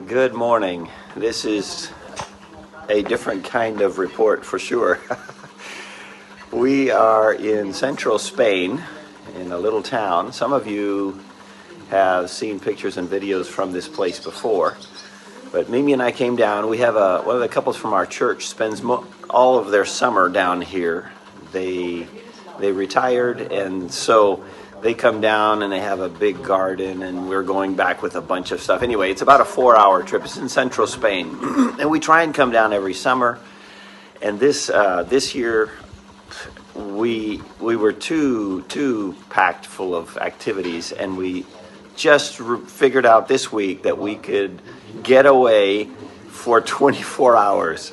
Good morning. This is a different kind of report for sure. We are in central Spain in a little town. Some of you have seen pictures and videos from this place before. But Mimi and I came down. We have one of the couples from our church spends all of their summer down here. They retired, and so they come down and they have a big garden, and we're going back with a bunch of stuff. Anyway, it's about a 4-hour trip. It's in central Spain, and we try and come down every summer. And this year, we were too packed full of activities, and we just figured out this week that we could get away for 24 hours.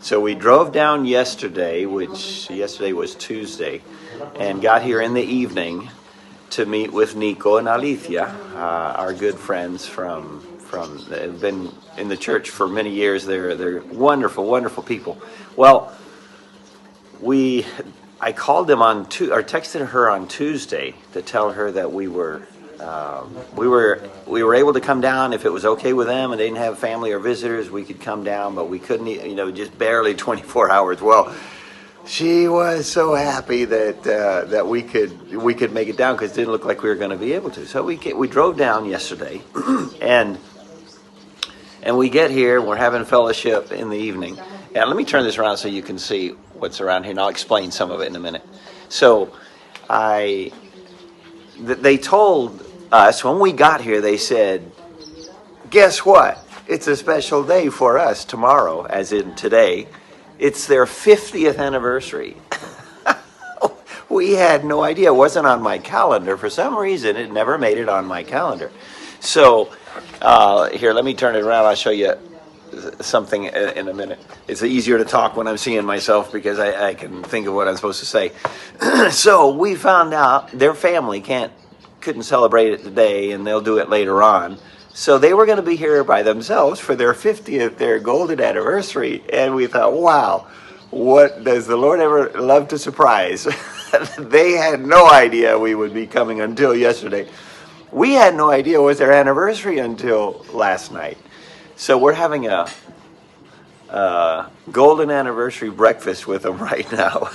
So we drove down yesterday, which yesterday was Tuesday, and got here in the evening to meet with Nico and Alicia, our good friends from they've been in the church for many years. They're wonderful, wonderful people. Well, I called them or texted her on Tuesday to tell her that we were able to come down if it was okay with them, and they didn't have family or visitors. We could come down, but we couldn't. Just barely 24 hours. Well, she was so happy that we could make it down because it didn't look like we were going to be able to. So we drove down yesterday, and we get here. We're having fellowship in the evening. And let me turn this around so you can see what's around here, and I'll explain some of it in a minute. So they told us when we got here, they said, guess what? It's a special day for us tomorrow, as in today. It's their 50th anniversary. We had no idea. It wasn't on my calendar. For some reason, it never made it on my calendar. So here, let me turn it around. I'll show you something in a minute. It's easier to talk when I'm seeing myself because I can think of what I'm supposed to say. So we found out their family couldn't celebrate it today, and they'll do it later on. So they were going to be here by themselves for their 50th, their golden anniversary. And we thought, wow, what does the Lord ever love to surprise? They had no idea we would be coming until yesterday. We had no idea it was their anniversary until last night. So we're having a golden anniversary breakfast with them right now.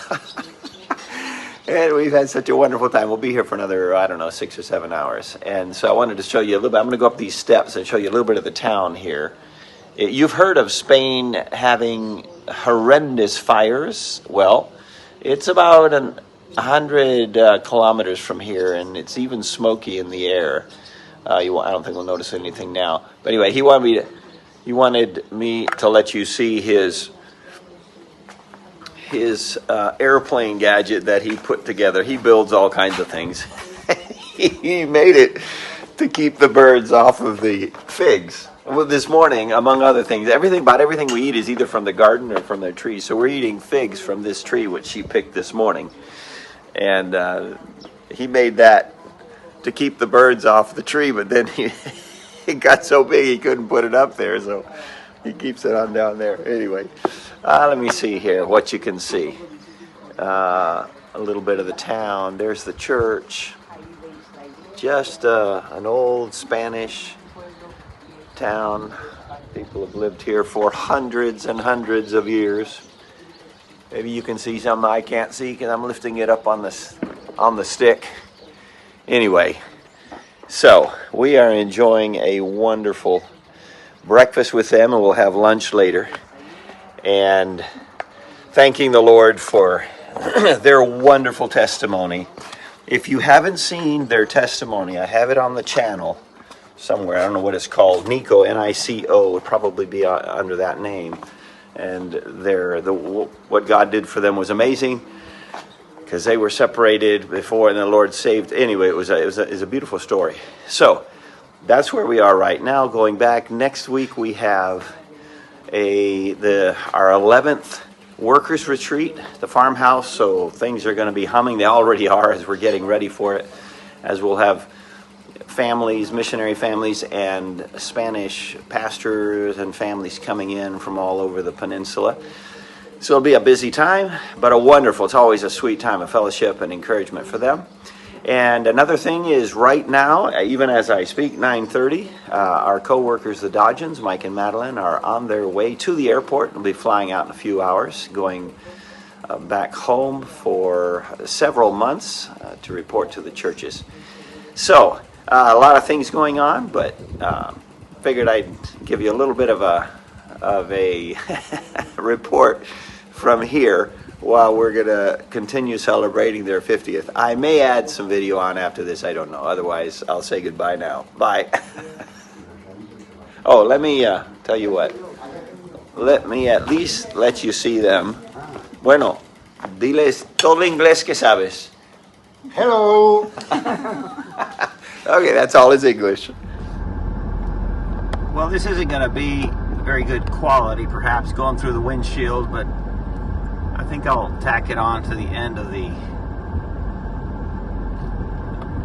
And we've had such a wonderful time. We'll be here for another, 6 or 7 hours. And so I wanted to show you a little bit. I'm going to go up these steps and show you a little bit of the town here. You've heard of Spain having horrendous fires. Well, it's about 100 kilometers from here, and it's even smoky in the air. I don't think we'll notice anything now. But anyway, he wanted me to let you see his airplane gadget that he put together. He builds all kinds of things. He made it to keep the birds off of the figs. Well, this morning, among other things, everything we eat is either from the garden or from the tree. So we're eating figs from this tree, which he picked this morning. And he made that to keep the birds off the tree, but then it got so big he couldn't put it up there, so he keeps it on down there. Anyway, let me see here what you can see. A little bit of the town. There's the church. Just an old Spanish town. People have lived here for hundreds and hundreds of years. Maybe you can see something I can't see because I'm lifting it up on the stick. Anyway, so we are enjoying a wonderful breakfast with them, and we'll have lunch later. And thanking the Lord for their wonderful testimony. If you haven't seen their testimony, I have it on the channel somewhere. I don't know what it's called. Nico, Nico, would probably be under that name. And what God did for them was amazing because they were separated before, and the Lord saved. Anyway, it was a beautiful story. So that's where we are right now. Going back next week, we have our 11th workers retreat, the farmhouse. So things are going to be humming. They already are as we're getting ready for it. As we'll have families, missionary families, and Spanish pastors and families coming in from all over the peninsula. So it'll be a busy time, but it's always a sweet time of fellowship and encouragement for them. And another thing is right now, even as I speak, 9:30, our co-workers, the Dodgens, Mike and Madeline, are on their way to the airport. They'll be flying out in a few hours, going back home for several months to report to the churches. So, a lot of things going on, but figured I'd give you a little bit of a report from here while we're going to continue celebrating their 50th. I may add some video on after this, I don't know. Otherwise, I'll say goodbye now. Bye. Oh, let me tell you what. Let me at least let you see them. Bueno, diles todo inglés que sabes. Hello. Okay, that's all his English. Well, this isn't going to be very good quality, perhaps, going through the windshield, but I think I'll tack it on to the end of the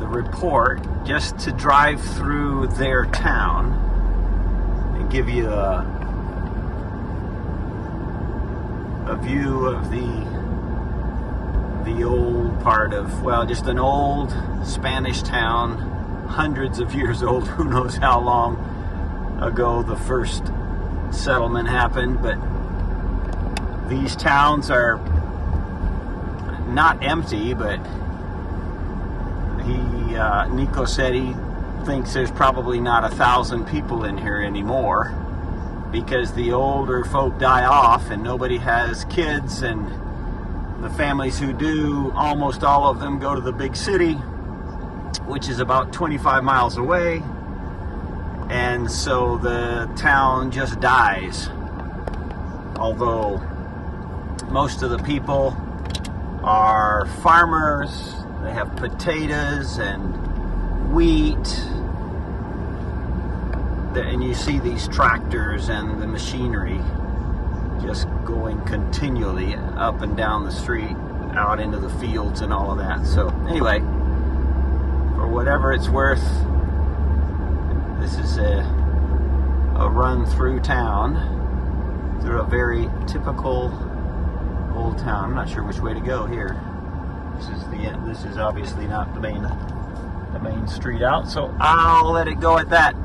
report, just to drive through their town and give you a view of the old part of, well, just an old Spanish town, hundreds of years old. Who knows how long ago the first settlement happened, but these towns are not empty, but Nico said he thinks there's probably not 1,000 people in here anymore, because the older folk die off and nobody has kids, and the families who do, almost all of them go to the big city, which is about 25 miles away, and so the town just dies. Although most of the people are farmers, they have potatoes and wheat, and you see these tractors and the machinery just going continually up and down the street, out into the fields and all of that. So anyway, for whatever it's worth, this is a run through town, through a very typical old town. I'm not sure which way to go here. This is the end. This is obviously not the main street out, so I'll let it go at that.